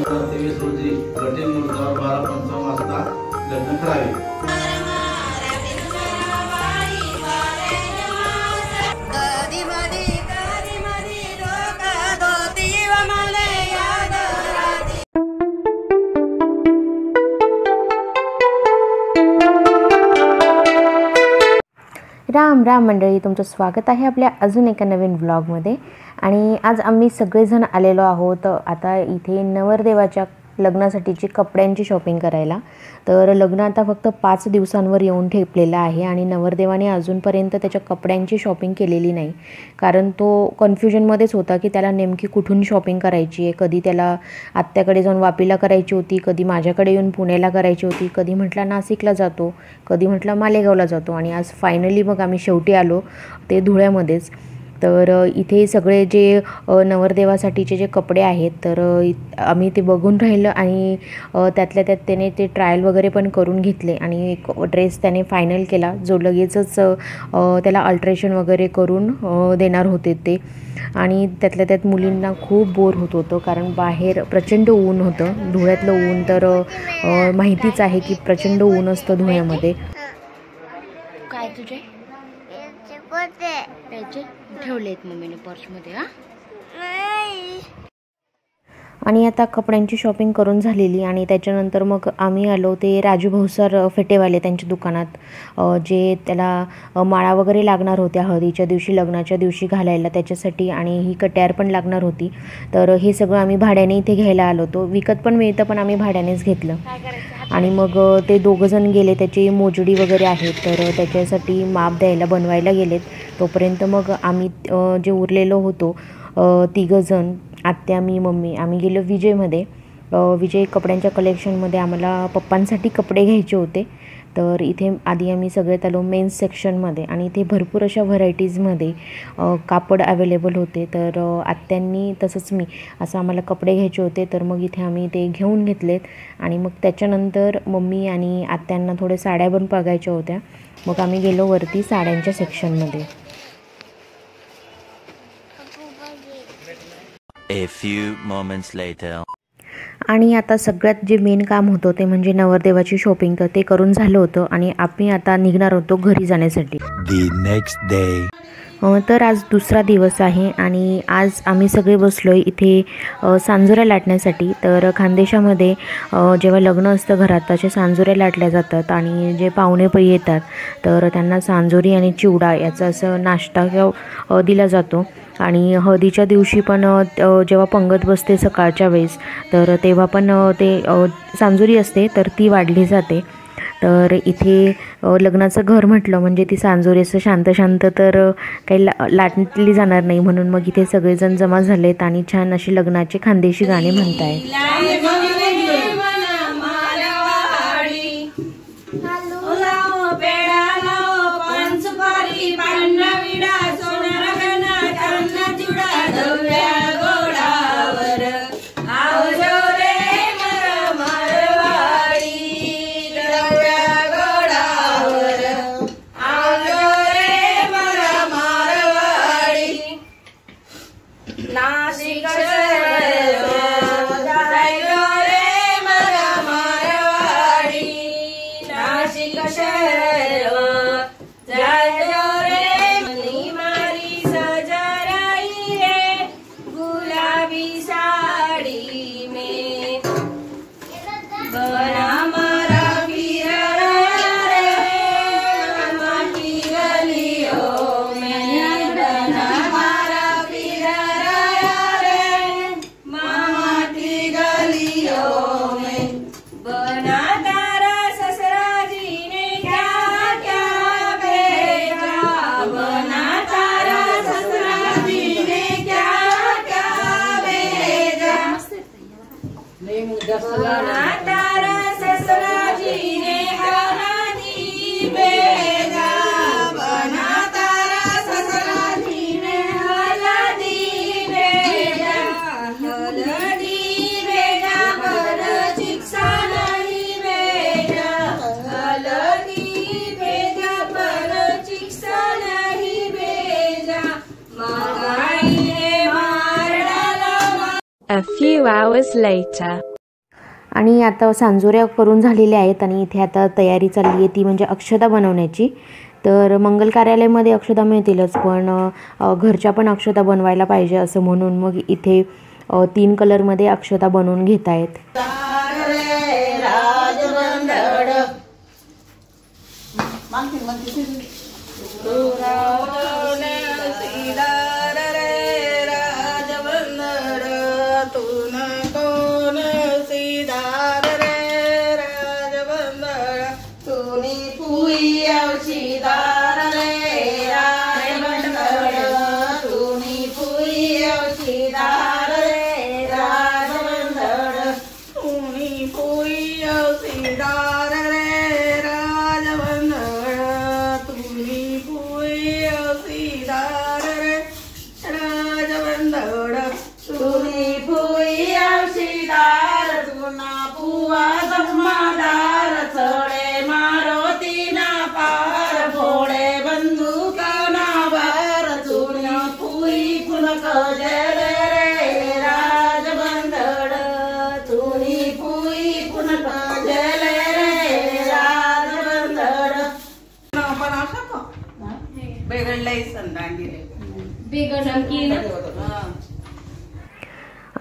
23 रोजी कठीण मुहूर्तावर 12:55 वाजता लग्न करावे। राम राम मंडळी, तुमचं स्वागत आहे आपल्या अजून एका नवीन व्लॉगमध्ये। आणि आज आम्ही सगळेजण आलेलो आहोत आता इथे नवरदेवाच्या लग्नासाठीची कपड्यांची शॉपिंग करायला। तर लग्न आता फक्त 5 दिवसांवर येऊन ठेपलेलं आहे आणि नवरदेवाने अजूनपर्यंत त्याच्या कपड्यांची शॉपिंग केलेली नाही, कारण तो कन्फ्युजनमध्येच होता की त्याला नेमकी कुठून शॉपिंग करायची आहे। कधी त्याला आत्याकडे जाऊन वापीला करायची होती, कधी माझ्याकडे येऊन पुण्याला करायची होती, कधी म्हटला नाशिकला जातो, कधी म्हटला मालेगावला जातो आणि आज फायनली मग आम्ही शेवटी आलो ते धुळ्यामध्येच। तर इथे सगळे जे नवरदेवासाठीचे जे कपडे आहेत तर आम्ही ते बघून राहिलं आणि त्यातल्या त्यात त्याने ते ट्रायल वगैरे पण करून घेतले आणि एक ड्रेस त्याने फायनल केला, जो लगेचच त्याला अल्ट्रेशन वगैरे करून देणार होते ते। आणि त्यातल्या त्यात मुलींना खूप बोर होत होतं, कारण बाहेर प्रचंड ऊन होतं। धुळ्यातलं ऊन तर माहितीच आहे की प्रचंड ऊन असतं धुळ्यामध्ये। काय तुझे पैसे ठेवलेत मम्मीने पर्समध्ये? आणि आता कपड्यांची शॉपिंग करून झालेली आणि त्याच्यानंतर मग आम्ही आलो ते राजू भाऊसर फेटेवाले त्यांच्या दुकानात, जे त्याला माळा वगैरे लागणार होत्या हळदीच्या दिवशी, लग्नाच्या दिवशी घालायला त्याच्यासाठी, आणि ही कट्यार पण लागणार होती। तर हे सगळं आम्ही भाड्याने इथे घ्यायला आलो होतो। विकत पण मिळतं पण आम्ही भाड्यानेच घेतलं। आणि मग ते दोघंजण गेले, त्याची मोजडी वगैरे आहेत तर त्याच्यासाठी माप द्यायला बनवायला गेलेत। तोपर्यंत मग आम्ही जे उरलेलो होतो तिघंजण, आत्या, मी, मम्मी, आम्ही गेलो विजयमध्ये। विजय कपड्यांच्या कलेक्शनमध्ये आम्हाला पप्पांसाठी कपडे घ्यायचे होते। तर इथे आधी आम्ही सगळ्यात आलो मेन्स सेक्शनमध्ये आणि इथे भरपूर अशा व्हरायटीजमध्ये कापड अवेलेबल होते। तर आत्यांनी तसंच मी असं आम्हाला कपडे घ्यायचे होते, तर मग इथे आम्ही ते घेऊन घेतलेत। आणि मग त्याच्यानंतर मम्मी आणि आत्यांना थोडे साड्या पण बघायच्या होत्या, मग आम्ही गेलो वरती साड्यांच्या सेक्शनमध्ये। A few moments later. आणि आता सगळ्यात जे मेन काम होतं ते म्हणजे नवरदेवाची शॉपिंग, तर ते करून झालं होतं आणि आम्ही आता निघणार होतो घरी जाण्यासाठी। The next day. तर आज दुसरा दिवस आहे आणि आज आम्ही सगळे बसलो आहे इथे सांजोऱ्या लाटण्यासाठी। तर खानदेशामध्ये जेव्हा लग्न असतं घरात तसे सांजोऱ्या लाटल्या जातात आणि जे पाहुणे पै येतात तर त्यांना सांजोरी आणि चिवडा याचा असं नाश्ता दिला जातो। आणि हळदीच्या दिवशी पण जेव्हा पंगत बसते सकाळच्या वेळेस तर तेव्हा पण ते सांजोरी असते तर ती वाढली जाते। तर इथे लग्नाचं घर म्हटलं म्हणजे ती सांजोरी असं शांत शांत तर काही लाटली जाणार नाही, म्हणून मग इथे सगळेजण जमा झालेत आणि छान अशी लग्नाचे खानदेशी गाणे म्हणतायत। A few hours later. आणि आता सांजोऱ्या करून झालेल्या आहेत आणि इथे आता तयारी चालली आहे ती म्हणजे अक्षता बनवण्याची. तर मंगल कार्यालयामध्ये अक्षता मिळतीलच, पण घरच्या पण अक्षता बनवायला पाहिजे असं म्हणून मग इथे 3 कलरमध्ये अक्षता बनवून घेत आहेत.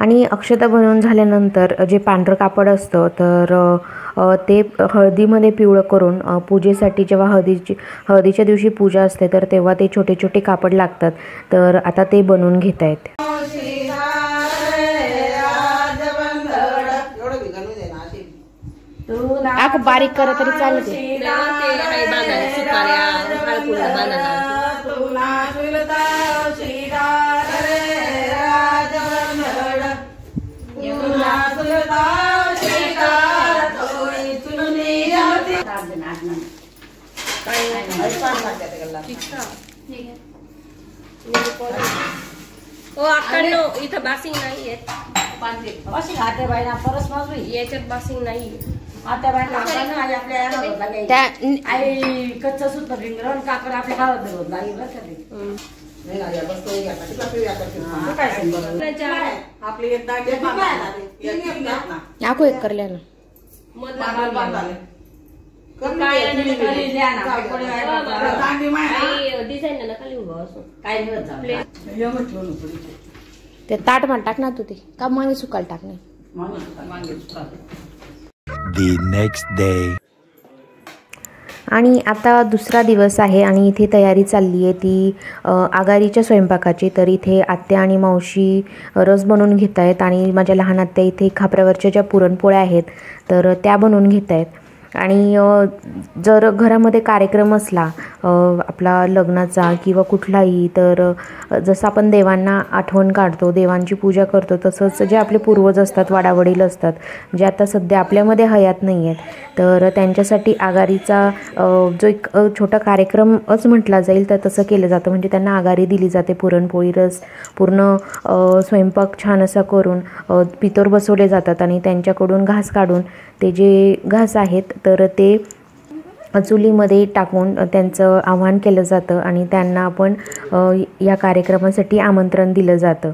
आणि अक्षता बनवून झाल्यानंतर जे पांढरं कापड असतं तर ते हळदीमध्ये पिवळं करून पूजेसाठी जेव्हा हळदीच्या दिवशी पूजा असते तर तेव्हा ते छोटे छोटे कापड लागतात. तर आता ते बनवून घेत आहेत. बारीक करा तरी चालते. इथं बासिंग नाही याच्यात बासिंग नाही. कच्चा सुद्धा रिंगण काकड आपल्या गावात नाको एक करल्या ना ते ताट मान टाक ना तू ते का मागे सुकाल टाक नाही. The next day. आणि आता दुसरा दिवस आहे आणि इथे तयारी चालली आहे ती आगारीच्या स्वयंपाकाची. तर इथे आत्या आणि मावशी रस बनवून घेत आहेत आणि माझ्या लहान आत्या इथे खापऱ्यावरच्या ज्या पुरणपोळ्या आहेत तर त्या बनवून घेत आहेत. आणि जर घरामध्ये कार्यक्रम असला आपला लग्नाचा किंवा कुठलाही, तर जसं आपण देवांना आठवण काढतो, देवांची पूजा करतो, तसंच जे आपले पूर्वज असतात, वाडावडील असतात, जे आता सध्या आपल्यामध्ये हयात नाही आहेत, तर त्यांच्यासाठी आगारीचा जो एक छोटा कार्यक्रमच म्हटला जाईल तर तसं केलं जातं. म्हणजे त्यांना आगारी दिली जाते, पुरणपोळी, रस, पूर्ण स्वयंपाक छान असा करून पितोर बसवले जातात आणि त्यांच्याकडून घास काढून ते जे घास आहेत तर ते चुलीमध्ये टाकून त्यांचं आवाहन केलं जातं आणि त्यांना आपण या कार्यक्रमासाठी आमंत्रण दिलं जातं.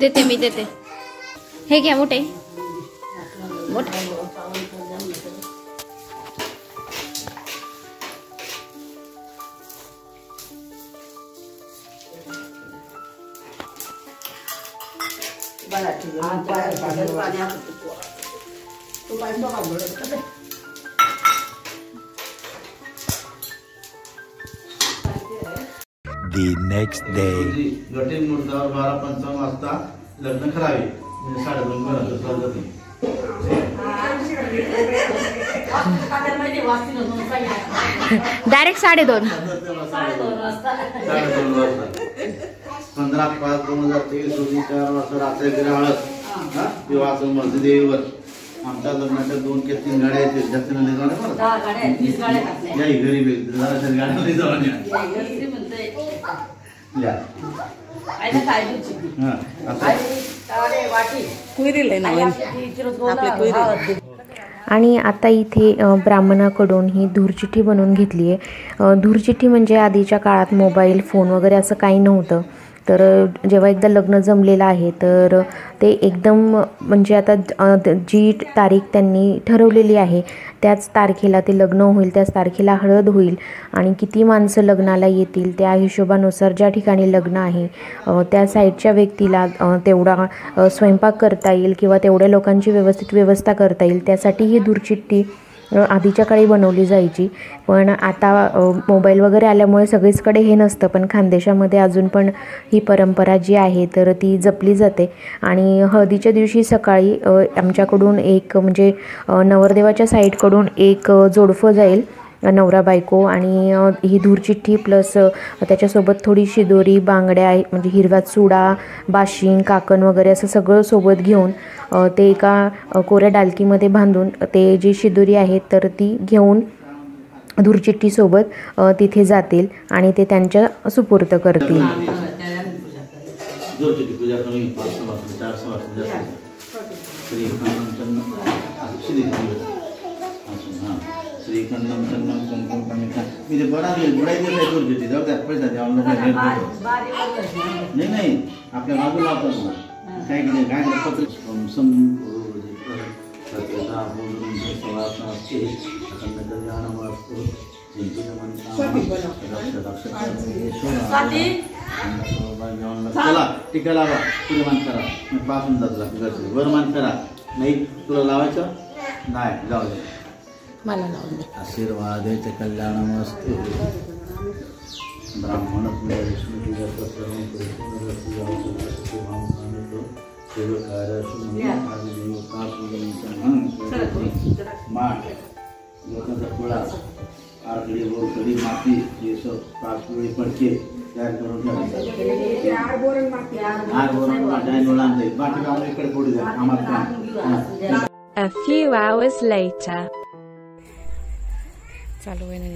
देते मी देते. हे घ्या मोठे मोठे. The next day. घटीन मुहूर्तावर 12:55 वाजता लग्न करावे. म्हणजे 2:30 पर्यंत चालतं ते. डायरेक्ट 2:30. 2:30 वाजता 15/5/2023 रोजी 4 वाजता रात्री हळद विवाह समर्थ देवीवर. आमच्या लग्नाच्या 2 कि 3 गाड्या आहेत. जास्त नाही जाणार. या गरीब जरा गाड्या जाऊन आणि आता इथे ब्राह्मणाकडून ही धूरचिठ्ठी बनवून घेतली आहे. धूरचिठ्ठी म्हणजे आधीच्या काळात मोबाईल फोन वगैरे असं काही नव्हतं. तर जेव्हा एकदा लग्न जमलेलं आहे तर ते एकदम म्हणजे आता जी तारीख त्यांनी ठरवलेली आहे त्याच तारखेला ते लग्न होईल, त्याच तारखेला हळद होईल आणि किती माणसं लग्नाला येतील त्या हिशोबानुसार ज्या ठिकाणी लग्न आहे त्या साईडच्या व्यक्तीला तेवढा स्वयंपाक करता येईल किंवा तेवढ्या लोकांची व्यवस्थित व्यवस्था करता येईल त्यासाठी ही धूरचिठ्ठी आधीच्या काळी बनवली जायची. पण आता मोबाईल वगैरे आल्यामुळे सगळीचकडे हे नसतं. पण खानदेशामध्ये अजून पण ही परंपरा जी आहे तर ती जपली जाते. आणि हळदीच्या दिवशी सकाळी आमच्याकडून एक म्हणजे नवरदेवाच्या साईडकडून एक जोडपं जाईल नवरा बायको आणि ही धूरचिठ्ठी प्लस त्याच्यासोबत थोडी शिदोरी बांगड्या म्हणजे हिरवा चुडा बाशिंग काकण वगैरे असं सगळं सोबत घेऊन ते एका कोऱ्या डालकीमध्ये बांधून ते जी शिदोरी आहे तर ती घेऊन धूरचिठ्ठीसोबत तिथे जातील आणि ते त्यांच्या सुपूर्द करतील. श्रीखंडम चंदम कुंकुम कमिता मी ते बुडायचं काय धूरचिठ्ठी जाऊ द्या पैसा द्यावा नाही आपल्या बाजूला आपण काय केलं काय पत्र सत्यता बोलून चला टीका लावा पुढे मान करा पासून जात वर मान करा नाही तुला लावायचं नाही जाऊ दे मला लावून आशीर्वाद कल्याणमस्तु ब्राह्मण आरकडी बोरकडी माती हे सब 5 वेळी पडके तयार करून ठेवायचे. आर बोरण माती बाकी काम इकडे पुढे द्या आम्हाला. A few hours later. चालू आहे ना.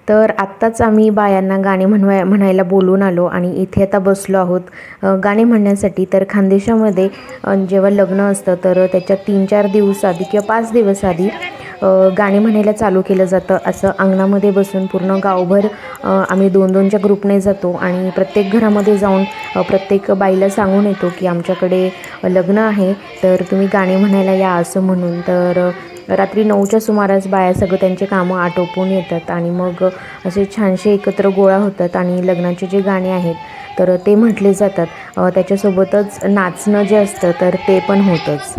तर आत्ताच आम्ही बायांना गाणे म्हणायला बोलून आलो आणि इथे आता बसलो आहोत गाणे म्हणण्यासाठी. तर खानदेशामध्ये जेव्हा लग्न असतं तर त्याच्या 3-4 दिवस आधी किंवा 5 दिवस आधी गाणे म्हणायला चालू केलं जातं. असं अंगणामध्ये बसून पूर्ण गावभर आम्ही 2-2च्या ग्रुपने जातो आणि प्रत्येक घरामध्ये जाऊन प्रत्येक बाईला सांगून येतो की आमच्याकडे लग्न आहे तर तुम्ही गाणे म्हणायला या असं म्हणून. तर रात्री 9च्या सुमारास बाया सगळं त्यांचे कामं आटोपून येतात आणि मग असे छानसे एकत्र गोळा होतात आणि लग्नाचे जे गाणे आहेत तर ते म्हटले जातात. त्याच्यासोबतच नाचणं जे असतं तर ते पण होतंच.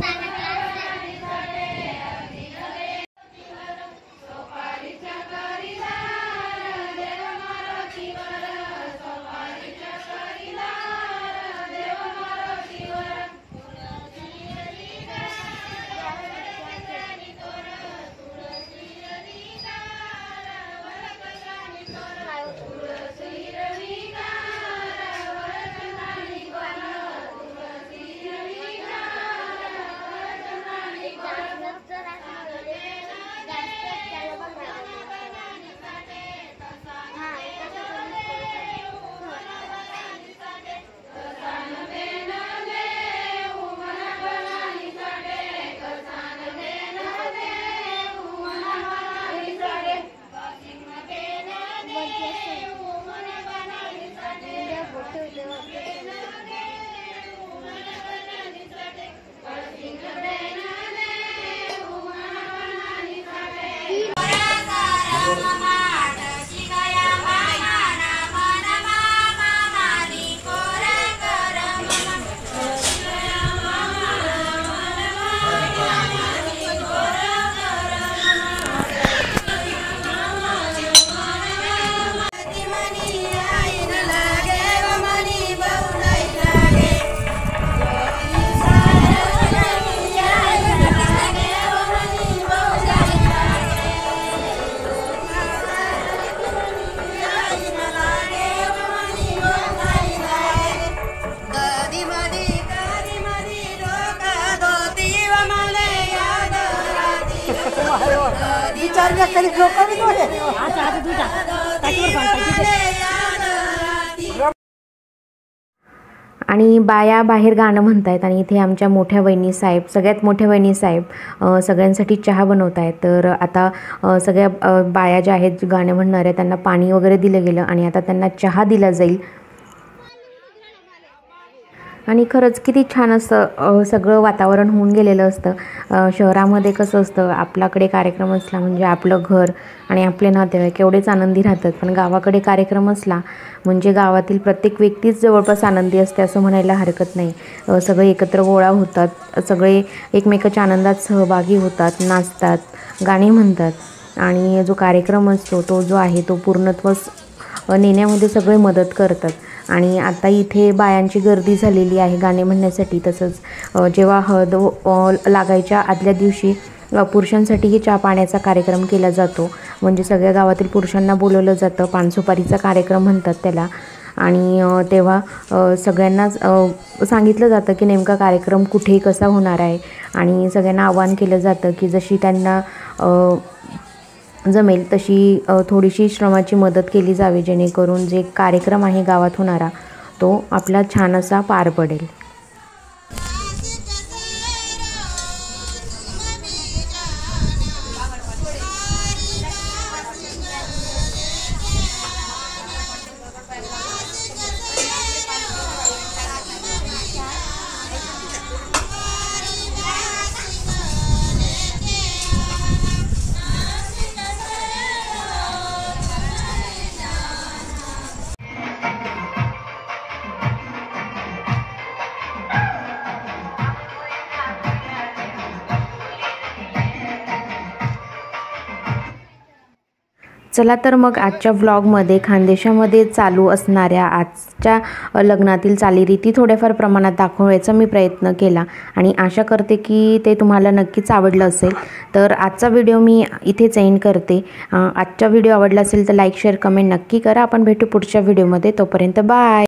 आणि बाया बाहेर गाणं म्हणतायत आणि इथे आमच्या मोठ्या वहिनी साहेब, सगळ्यात मोठ्या वहिनी साहेब सगळ्यांसाठी चहा बनवत आहेत. तर आता सगळ्या बाया ज्या आहेत गाणं म्हणणार आहेत त्यांना पाणी वगैरे दिलं गेलं आणि आता त्यांना चहा दिला जाईल. आणि खरंच किती छान असं सगळं वातावरण होऊन गेलेलं असतं. शहरामध्ये कसं असतं, आपल्याकडे कार्यक्रम असला म्हणजे आपलं घर आणि आपले नातेवाईक एवढेच आनंदी राहतात, पण गावाकडे कार्यक्रम असला म्हणजे गावातील प्रत्येक व्यक्तीच जवळपास आनंदी असते असं म्हणायला हरकत नाही. सगळे एकत्र गोळा होतात, सगळे एकमेकाच्या आनंदात सहभागी होतात, नाचतात, गाणी म्हणतात आणि जो कार्यक्रम असतो तो जो आहे तो पूर्णत्वास नेण्यामध्ये सगळे मदत करतात. आणि आता इथे बायांची गर्दी झालेली आहे गाणे म्हणण्यासाठी. तसंच जेव्हा हळद लागायच्या आदल्या दिवशी पुरुषांसाठीही चहा पाण्याचा कार्यक्रम केला जातो. म्हणजे सगळ्या गावातील पुरुषांना बोलवलं जातं, पानसुपारीचा कार्यक्रम म्हणतात त्याला. आणि तेव्हा सगळ्यांनाच सांगितलं जातं की नेमका कार्यक्रम कुठे कसा होणार आहे आणि सगळ्यांना आवाहन केलं जातं की जशी त्यांना जमेल तशी थोडीशी श्रमाची मदत केली जावी, जेणेकरून जे कार्यक्रम आहे गावात होणारा तो आपला छान असा पार पडेल. चला तर मग आजच्या व्लॉगमध्ये खानदेशामध्ये चालू असणाऱ्या आजच्या लग्नातील चालीरीती थोड्याफार प्रमाणात दाखवण्याचा मी प्रयत्न केला आणि आशा करते की ते तुम्हाला नक्कीच आवडलं असेल. तर आजचा व्हिडिओ मी इथेच एंड करते. आजचा व्हिडिओ आवडला असेल तर लाईक शेअर कमेंट नक्की करा. आपण भेटू पुढच्या व्हिडिओमध्ये. तोपर्यंत बाय.